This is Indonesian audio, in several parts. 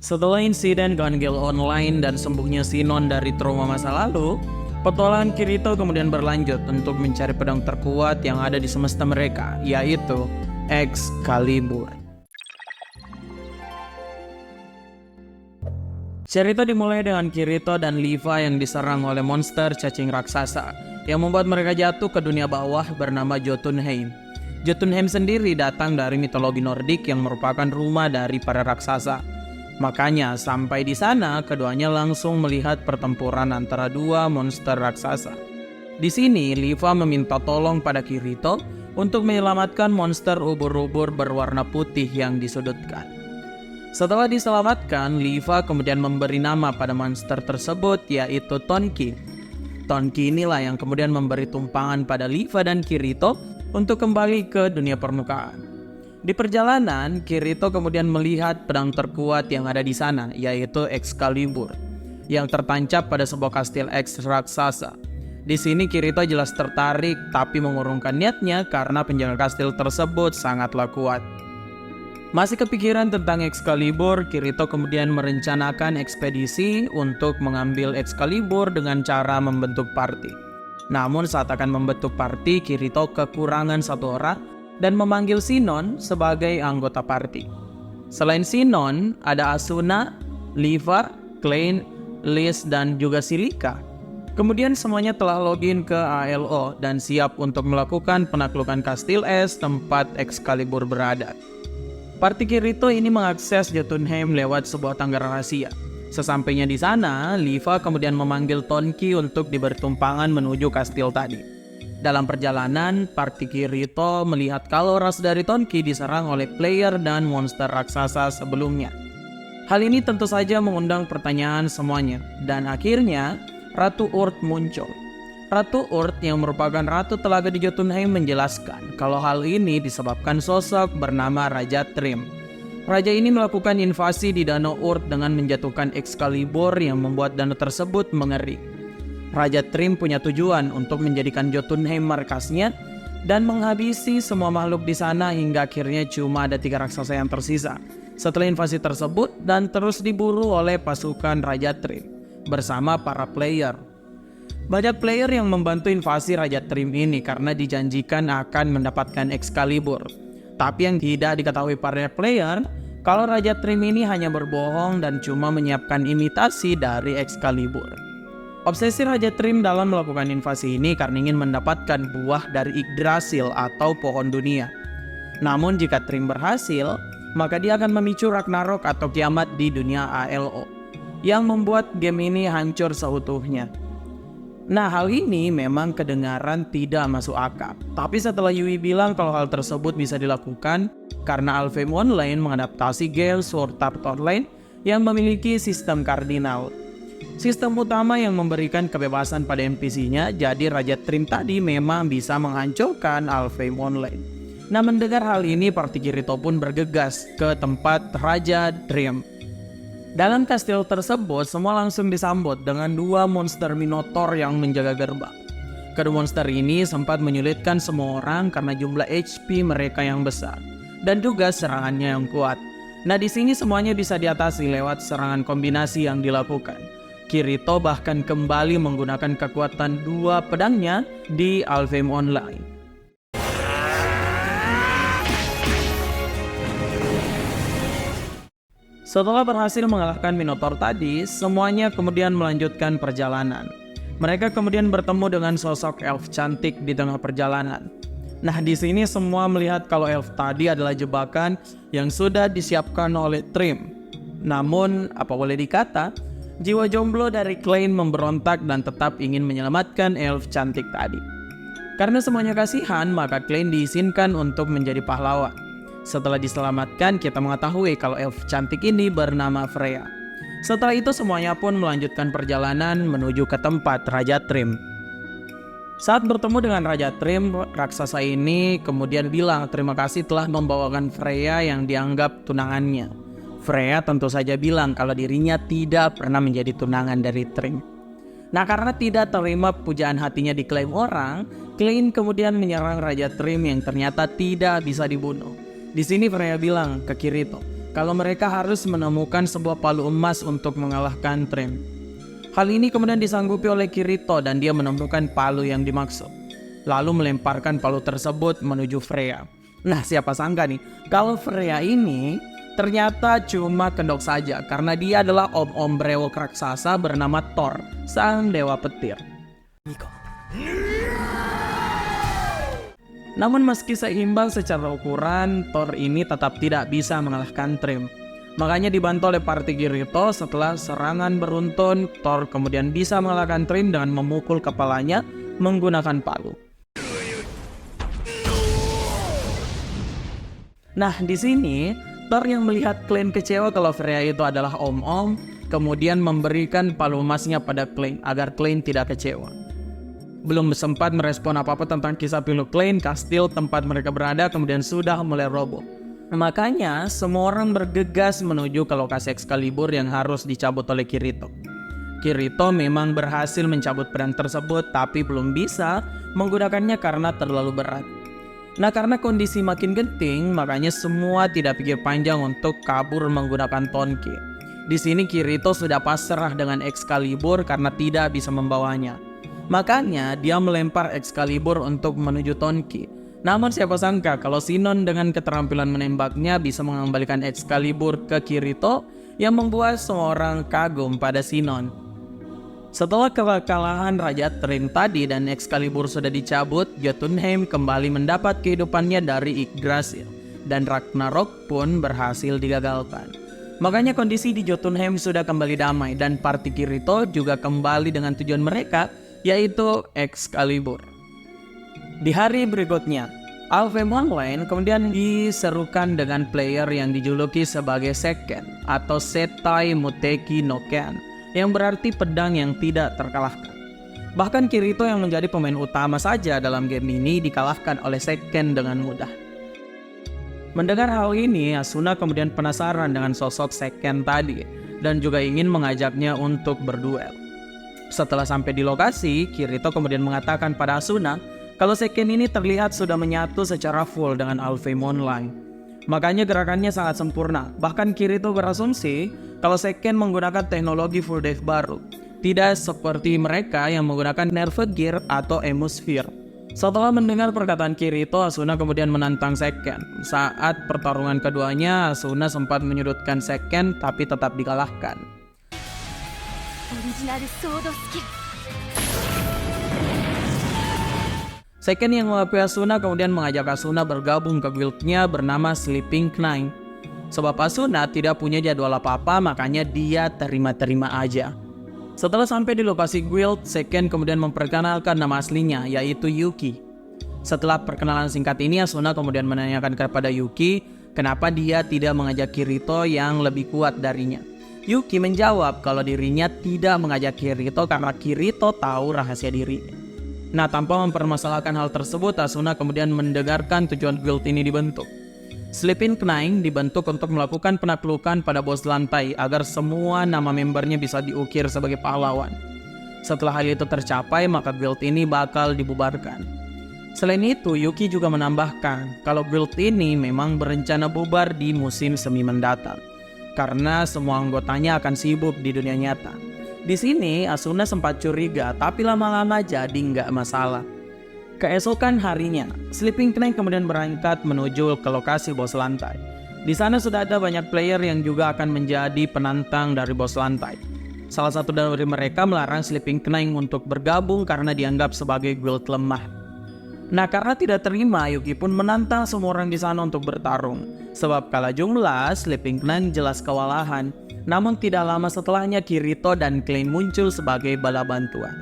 Setelah insiden Gangel Online dan sembuhnya Sinon dari trauma masa lalu, petualangan Kirito kemudian berlanjut untuk mencari pedang terkuat yang ada di semesta mereka, yaitu Excalibur. Cerita dimulai dengan Kirito dan Levi yang diserang oleh monster cacing raksasa yang membuat mereka jatuh ke dunia bawah bernama Jotunheim. Jotunheim sendiri datang dari mitologi Nordik yang merupakan rumah dari para raksasa. Makanya sampai di sana keduanya langsung melihat pertempuran antara dua monster raksasa. Di sini Levi meminta tolong pada Kirito untuk menyelamatkan monster ubur-ubur berwarna putih yang disudutkan. Setelah diselamatkan, Levi kemudian memberi nama pada monster tersebut yaitu Tonki. Tonki inilah yang kemudian memberi tumpangan pada Levi dan Kirito untuk kembali ke dunia permukaan. Di perjalanan, Kirito kemudian melihat pedang terkuat yang ada di sana, yaitu Excalibur, yang tertancap pada sebuah kastil X raksasa. Di sini Kirito jelas tertarik, tapi mengurungkan niatnya karena penjaga kastil tersebut sangatlah kuat. Masih kepikiran tentang Excalibur, Kirito kemudian merencanakan ekspedisi untuk mengambil Excalibur dengan cara membentuk party. Namun saat akan membentuk party, Kirito kekurangan satu orang dan memanggil Sinon sebagai anggota party. Selain Sinon, ada Asuna, Levi, Klein, Liz, dan juga Silika. Kemudian semuanya telah login ke ALO dan siap untuk melakukan penaklukan Kastil S tempat Excalibur berada. Party Kirito ini mengakses Jotunheim lewat sebuah tangga rahasia. Sesampainya di sana, Levi kemudian memanggil Tonki untuk diberi tumpangan menuju kastil tadi. Dalam perjalanan, party Kirito melihat kalau ras dari Tonki diserang oleh player dan monster raksasa sebelumnya. Hal ini tentu saja mengundang pertanyaan semuanya, dan akhirnya Ratu Urt muncul. Ratu Urt yang merupakan Ratu Telaga di Jotunheim menjelaskan kalau hal ini disebabkan sosok bernama Raja Trim. Raja ini melakukan invasi di Danau Urt dengan menjatuhkan Excalibur yang membuat danau tersebut mengering. Raja Trim punya tujuan untuk menjadikan Jotunheim markasnya dan menghabisi semua makhluk di sana hingga akhirnya cuma ada 3 raksasa yang tersisa setelah invasi tersebut dan terus diburu oleh pasukan Raja Trim bersama para player. Banyak player yang membantu invasi Raja Trim ini karena dijanjikan akan mendapatkan Excalibur. Tapi yang tidak diketahui para player kalau Raja Trim ini hanya berbohong dan cuma menyiapkan imitasi dari Excalibur. Obsesi Raja Trim dalam melakukan invasi ini karena ingin mendapatkan buah dari Yggdrasil atau pohon dunia. Namun jika Trim berhasil, maka dia akan memicu Ragnarok atau kiamat di dunia ALO, yang membuat game ini hancur seutuhnya. Nah, hal ini memang kedengaran tidak masuk akal. Tapi setelah Yui bilang kalau hal tersebut bisa dilakukan karena Alfheim Online mengadaptasi Gale Sword Art Online yang memiliki sistem kardinal. Sistem utama yang memberikan kebebasan pada NPC-nya, jadi Raja Trim tadi memang bisa menghancurkan Alfheim Online. Nah, mendengar hal ini, party Kirito pun bergegas ke tempat Raja Trim. Dalam kastil tersebut, semua langsung disambut dengan 2 monster Minotaur yang menjaga gerbang. Kedua monster ini sempat menyulitkan semua orang karena jumlah HP mereka yang besar dan juga serangannya yang kuat. Nah, di sini semuanya bisa diatasi lewat serangan kombinasi yang dilakukan. Kirito bahkan kembali menggunakan kekuatan 2 pedangnya di Alfheim Online. Setelah berhasil mengalahkan Minotaur tadi, semuanya kemudian melanjutkan perjalanan. Mereka kemudian bertemu dengan sosok elf cantik di tengah perjalanan. Nah, di sini semua melihat kalau elf tadi adalah jebakan yang sudah disiapkan oleh Trim. Namun, apa boleh dikata, jiwa jomblo dari Klein memberontak dan tetap ingin menyelamatkan elf cantik tadi. Karena semuanya kasihan, maka Klein diizinkan untuk menjadi pahlawan. Setelah diselamatkan, kita mengetahui kalau elf cantik ini bernama Freya. Setelah itu semuanya pun melanjutkan perjalanan menuju ke tempat Raja Trim. Saat bertemu dengan Raja Trim, raksasa ini kemudian bilang terima kasih telah membawakan Freya yang dianggap tunangannya. Freya tentu saja bilang kalau dirinya tidak pernah menjadi tunangan dari Trim. Nah, karena tidak terima pujaan hatinya diklaim orang, Klein kemudian menyerang Raja Trim yang ternyata tidak bisa dibunuh. Di sini Freya bilang ke Kirito, kalau mereka harus menemukan sebuah palu emas untuk mengalahkan Trim. Hal ini kemudian disanggupi oleh Kirito dan dia menemukan palu yang dimaksud, lalu melemparkan palu tersebut menuju Freya. Nah, siapa sangka nih, kalau Freya ini ternyata cuma kedok saja karena dia adalah om-om brewok raksasa bernama Thor, sang dewa petir. Namun meski seimbang secara ukuran, Thor ini tetap tidak bisa mengalahkan Trim. Makanya dibantu oleh party Kirito, setelah serangan beruntun, Thor kemudian bisa mengalahkan Trim dengan memukul kepalanya menggunakan palu. Nah, di sini Thor yang melihat Klein kecewa kalau Freya itu adalah om-om, kemudian memberikan palu emasnya pada Klein agar Klein tidak kecewa. Belum sempat merespon apa-apa tentang kisah pilu Klein, kastil tempat mereka berada kemudian sudah mulai roboh. Makanya semua orang bergegas menuju ke lokasi Excalibur yang harus dicabut oleh Kirito. Kirito memang berhasil mencabut pedang tersebut tapi belum bisa menggunakannya karena terlalu berat. Nah, karena kondisi makin genting, makanya semua tidak pikir panjang untuk kabur menggunakan Tonki. Di sini Kirito sudah pasrah dengan Excalibur karena tidak bisa membawanya. Makanya dia melempar Excalibur untuk menuju Tonki. Namun siapa sangka kalau Sinon dengan keterampilan menembaknya bisa mengembalikan Excalibur ke Kirito yang membuat semua orang kagum pada Sinon. Setelah kekalahan Raja Trim tadi dan Excalibur sudah dicabut, Jotunheim kembali mendapat kehidupannya dari Yggdrasil dan Ragnarok pun berhasil digagalkan. Makanya kondisi di Jotunheim sudah kembali damai dan party Kirito juga kembali dengan tujuan mereka, yaitu Excalibur. Di hari berikutnya, Alfheim Online kemudian diserukan dengan player yang dijuluki sebagai Seiken atau Setai Muteki no Ken, yang berarti pedang yang tidak terkalahkan. Bahkan Kirito yang menjadi pemain utama saja dalam game ini dikalahkan oleh Seiken dengan mudah. Mendengar hal ini, Asuna kemudian penasaran dengan sosok Seiken tadi dan juga ingin mengajaknya untuk berduel. Setelah sampai di lokasi, Kirito kemudian mengatakan pada Asuna kalau Seiken ini terlihat sudah menyatu secara full dengan Alfheim Online. Makanya gerakannya sangat sempurna. Bahkan Kirito berasumsi kalau Seiken menggunakan teknologi full death baru, tidak seperti mereka yang menggunakan Nerved Gear atau Emosphere. Setelah mendengar perkataan Kirito, Asuna kemudian menantang Seiken. Saat pertarungan keduanya, Asuna sempat menyudutkan Seiken tapi tetap dikalahkan. Seiken yang mengakui Asuna kemudian mengajak Asuna bergabung ke guildnya bernama Sleeping Knight. Sebab Asuna tidak punya jadwal apa-apa, makanya dia terima-terima aja. Setelah sampai di lokasi guild, Seiken kemudian memperkenalkan nama aslinya, yaitu Yuki. Setelah perkenalan singkat ini, Asuna kemudian menanyakan kepada Yuki kenapa dia tidak mengajak Kirito yang lebih kuat darinya. Yuki menjawab kalau dirinya tidak mengajak Kirito karena Kirito tahu rahasia dirinya. Nah, tanpa mempermasalahkan hal tersebut, Asuna kemudian mendengarkan tujuan guild ini dibentuk. Sleeping Knight dibentuk untuk melakukan penaklukan pada bos lantai agar semua nama membernya bisa diukir sebagai pahlawan. Setelah hal itu tercapai, maka guild ini bakal dibubarkan. Selain itu, Yuki juga menambahkan kalau guild ini memang berencana bubar di musim semi mendatang, karena semua anggotanya akan sibuk di dunia nyata. Di sini Asuna sempat curiga, tapi lama-lama jadi nggak masalah. Keesokan harinya, Sleeping Knight kemudian berangkat menuju ke lokasi bos lantai. Di sana sudah ada banyak player yang juga akan menjadi penantang dari bos lantai. Salah satu dari mereka melarang Sleeping Knight untuk bergabung karena dianggap sebagai guild lemah. Nah, karena tidak terima, Yuki pun menantang semua orang di sana untuk bertarung. Sebab kalah jumlah, Sleeping Knight jelas kewalahan. Namun tidak lama setelahnya Kirito dan Klein muncul sebagai bala bantuan.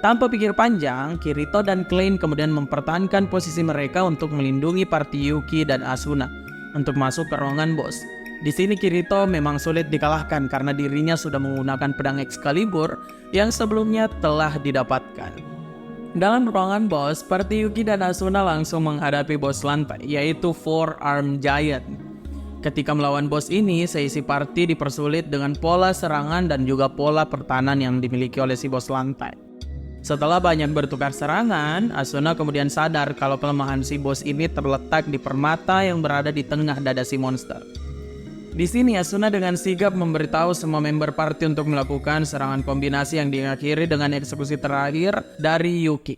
Tanpa pikir panjang, Kirito dan Klein kemudian mempertahankan posisi mereka untuk melindungi party Yuki dan Asuna untuk masuk ke ruangan bos. Di sini Kirito memang sulit dikalahkan karena dirinya sudah menggunakan pedang Excalibur yang sebelumnya telah didapatkan. Dalam ruangan bos, party Yuki dan Asuna langsung menghadapi bos lantai, yaitu Four Armed Giant. Ketika melawan bos ini, seisi party dipersulit dengan pola serangan dan juga pola pertahanan yang dimiliki oleh si bos lantai. Setelah banyak bertukar serangan, Asuna kemudian sadar kalau kelemahan si bos ini terletak di permata yang berada di tengah dada si monster. Di sini Asuna dengan sigap memberitahu semua member party untuk melakukan serangan kombinasi yang diakhiri dengan eksekusi terakhir dari Yuki.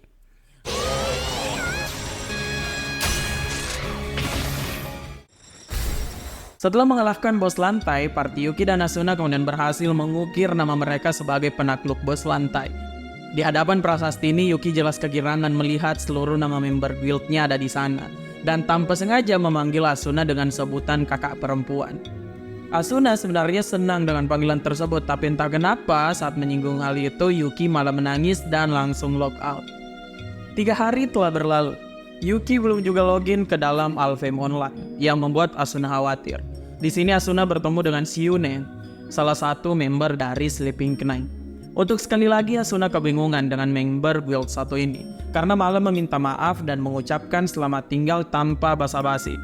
Setelah mengalahkan bos lantai, party Yuki dan Asuna kemudian berhasil mengukir nama mereka sebagai penakluk bos lantai. Di hadapan prasasti ini, Yuki jelas kegirangan melihat seluruh nama member guildnya ada di sana, dan tanpa sengaja memanggil Asuna dengan sebutan kakak perempuan. Asuna sebenarnya senang dengan panggilan tersebut, tapi entah kenapa saat menyinggung hal itu, Yuki malah menangis dan langsung log out. 3 hari telah berlalu. Yuki belum juga login ke dalam Alfheim Online, yang membuat Asuna khawatir. Di sini Asuna bertemu dengan Shiune, salah satu member dari Sleeping Knight. Untuk sekali lagi Asuna kebingungan dengan member guild satu ini, karena malah meminta maaf dan mengucapkan selamat tinggal tanpa basa-basi.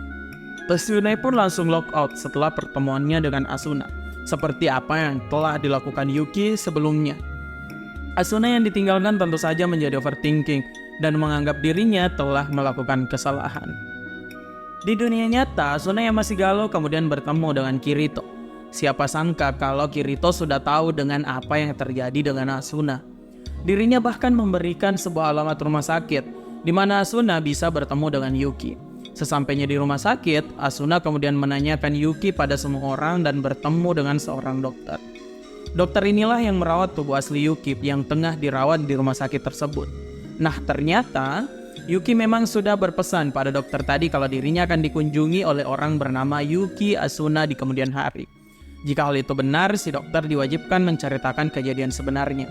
Shiune pun langsung log out setelah pertemuannya dengan Asuna, seperti apa yang telah dilakukan Yuki sebelumnya. Asuna yang ditinggalkan tentu saja menjadi overthinking dan menganggap dirinya telah melakukan kesalahan. Di dunia nyata, Asuna yang masih galau kemudian bertemu dengan Kirito. Siapa sangka kalau Kirito sudah tahu dengan apa yang terjadi dengan Asuna. Dirinya bahkan memberikan sebuah alamat rumah sakit, di mana Asuna bisa bertemu dengan Yuki. Sesampainya di rumah sakit, Asuna kemudian menanyakan Yuki pada semua orang dan bertemu dengan seorang dokter. Dokter inilah yang merawat tubuh asli Yuki yang tengah dirawat di rumah sakit tersebut. Nah, ternyata Yuki memang sudah berpesan pada dokter tadi kalau dirinya akan dikunjungi oleh orang bernama Yuki Asuna di kemudian hari. Jika hal itu benar, si dokter diwajibkan menceritakan kejadian sebenarnya.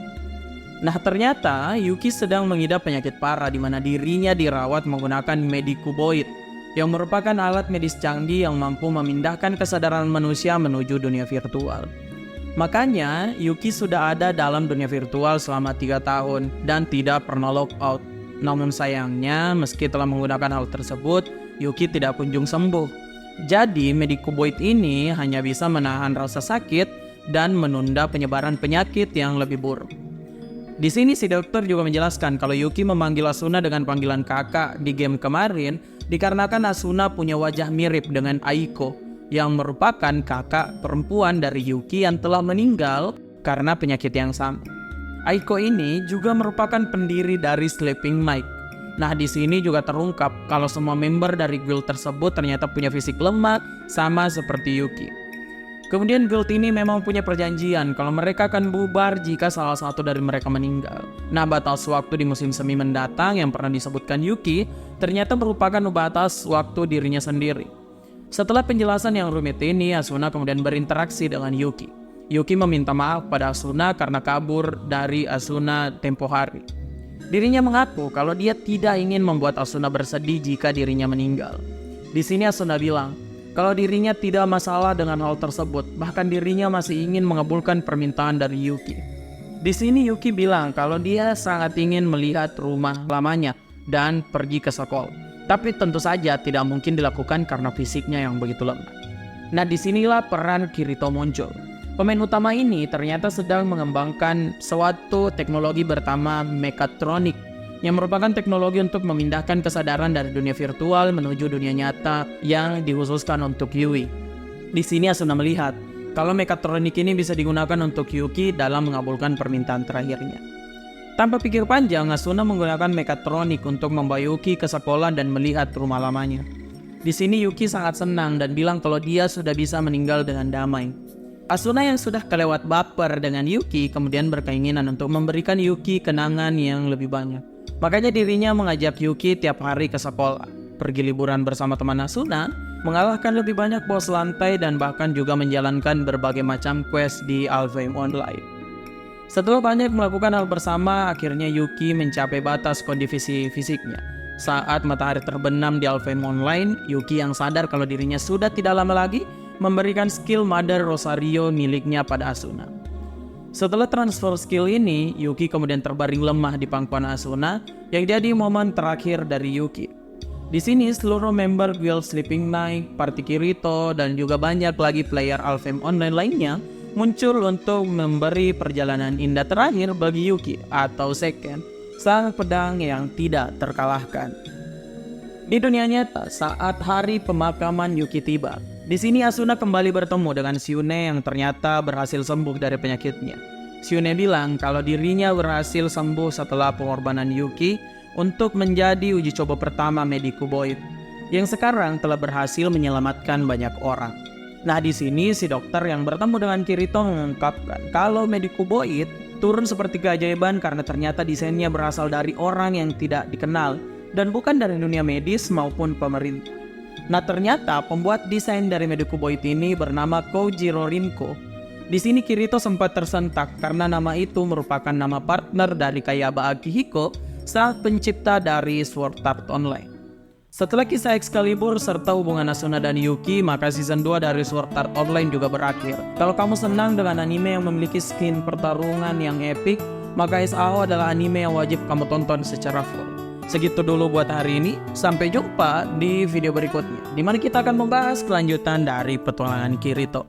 Nah, ternyata Yuki sedang mengidap penyakit parah di mana dirinya dirawat menggunakan Medicuboid, yang merupakan alat medis canggih yang mampu memindahkan kesadaran manusia menuju dunia virtual. Makanya, Yuki sudah ada dalam dunia virtual selama 3 tahun dan tidak pernah log out. Namun sayangnya, meski telah menggunakan hal tersebut, Yuki tidak kunjung sembuh. Jadi, Medicuboid ini hanya bisa menahan rasa sakit dan menunda penyebaran penyakit yang lebih buruk. Di sini si dokter juga menjelaskan kalau Yuki memanggil Asuna dengan panggilan kakak di game kemarin dikarenakan Asuna punya wajah mirip dengan Aiko, yang merupakan kakak perempuan dari Yuki yang telah meninggal karena penyakit yang sama. Aiko ini juga merupakan pendiri dari Sleeping Knight. Nah, di sini juga terungkap kalau semua member dari guild tersebut ternyata punya fisik lemah sama seperti Yuki. Kemudian guild ini memang punya perjanjian kalau mereka akan bubar jika salah satu dari mereka meninggal. Nah, batas waktu di musim semi mendatang yang pernah disebutkan Yuki ternyata merupakan batas waktu dirinya sendiri. Setelah penjelasan yang rumit ini, Asuna kemudian berinteraksi dengan Yuki. Yuki meminta maaf pada Asuna karena kabur dari Asuna tempo hari. Dirinya mengaku kalau dia tidak ingin membuat Asuna bersedih jika dirinya meninggal. Di sini Asuna bilang kalau dirinya tidak masalah dengan hal tersebut, bahkan dirinya masih ingin mengabulkan permintaan dari Yuki. Di sini Yuki bilang kalau dia sangat ingin melihat rumah lamanya dan pergi ke sekolah. Tapi tentu saja tidak mungkin dilakukan karena fisiknya yang begitu lemah. Nah, disinilah peran Kirito muncul. Pemain utama ini ternyata sedang mengembangkan suatu teknologi bernama Mechatronic, yang merupakan teknologi untuk memindahkan kesadaran dari dunia virtual menuju dunia nyata yang dikhususkan untuk Yui. Di sini Asuna melihat kalau Mechatronic ini bisa digunakan untuk Yuki dalam mengabulkan permintaan terakhirnya. Tanpa pikir panjang, Asuna menggunakan Mechatronic untuk membawa Yuki ke sekolah dan melihat rumah lamanya. Di sini Yuki sangat senang dan bilang kalau dia sudah bisa meninggal dengan damai. Asuna yang sudah kelewat baper dengan Yuki kemudian berkeinginan untuk memberikan Yuki kenangan yang lebih banyak. Makanya dirinya mengajak Yuki tiap hari ke sekolah, pergi liburan bersama teman Asuna, mengalahkan lebih banyak bos lantai dan bahkan juga menjalankan berbagai macam quest di Alfheim Online. Setelah banyak melakukan hal bersama, akhirnya Yuki mencapai batas kondisi fisiknya. Saat matahari terbenam di Alfheim Online, Yuki yang sadar kalau dirinya sudah tidak lama lagi memberikan skill Mother Rosario miliknya pada Asuna. Setelah transfer skill ini, Yuki kemudian terbaring lemah di pangkuan Asuna yang jadi momen terakhir dari Yuki. Di sini seluruh member guild Sleeping Knight, Party Kirito, dan juga banyak lagi player Alfheim Online lainnya muncul untuk memberi perjalanan indah terakhir bagi Yuki atau Seiken, sang pedang yang tidak terkalahkan. Di dunia nyata, saat hari pemakaman Yuki tiba, Di sini Asuna kembali bertemu dengan Shiune yang ternyata berhasil sembuh dari penyakitnya. Shiune bilang kalau dirinya berhasil sembuh setelah pengorbanan Yuki untuk menjadi uji coba pertama Medicuboid, yang sekarang telah berhasil menyelamatkan banyak orang. Nah, di sini si dokter yang bertemu dengan Kirito mengungkapkan kalau Medicuboid turun seperti keajaiban karena ternyata desainnya berasal dari orang yang tidak dikenal dan bukan dari dunia medis maupun pemerintah. Nah, ternyata pembuat desain dari Medicuboid ini bernama Kojiro Rinko. Di sini Kirito sempat tersentak karena nama itu merupakan nama partner dari Kayaba Akihiko, sang pencipta dari Sword Art Online. Setelah kisah Excalibur serta hubungan Asuna dan Yuki, maka season 2 dari Sword Art Online juga berakhir. Kalau kamu senang dengan anime yang memiliki skin pertarungan yang epic, maka SAO adalah anime yang wajib kamu tonton secara full. Segitu dulu buat hari ini, sampai jumpa di video berikutnya, di mana kita akan membahas kelanjutan dari petualangan Kirito.